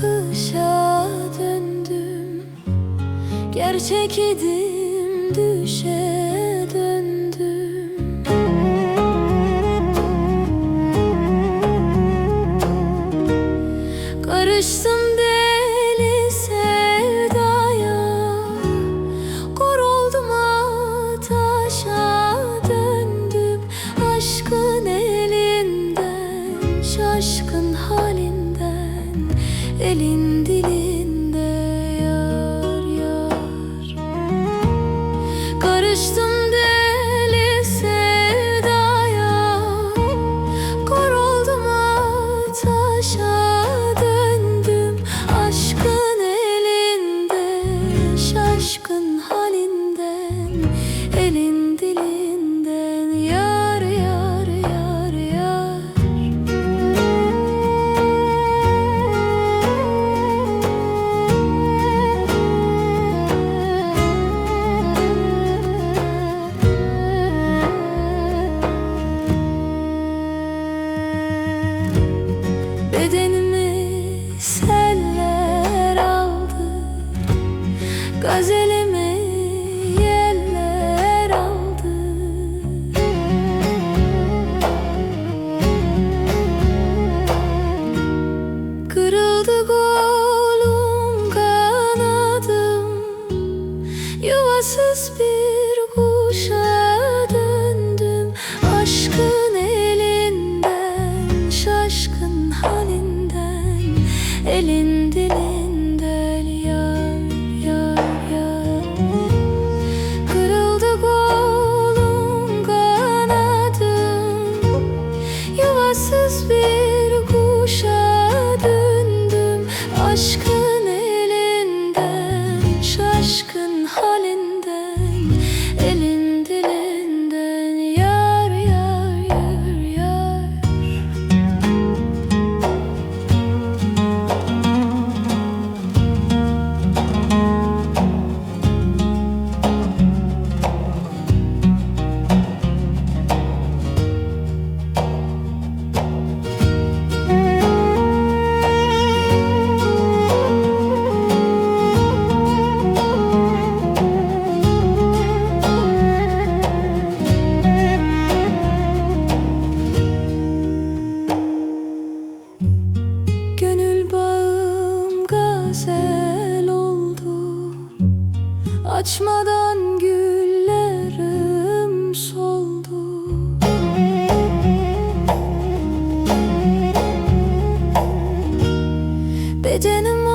kışa döndüm, gerçek idim düşe döndüm. Karıştım deli sevdaya, kor oldum ateşe döndüm. Aşkın elinden, şaşkın halinden, elin dilinde yar yar. Karıştım deli sevdaya, kor oldum ateşe döndüm. Aşkın elinden, şaşkın halinden, elin dilinden yar yar yar yar. Bedenimi seller aldı, gazelimi yeller aldı. Kırıldı kolum kanadım, yuvasız bir kuşa döndüm. Aşkın elinden, şaşkın halinden, elin dilinden yar yar yar. Kırıldı kolum kanadım, yuvasız bir kuşa döndüm. Aşkın elinden, şaşkın halinden, elin dilinden yar yar yar yar. Gönül bağım gazel oldu, açmadan güllerim soldu. Bedenim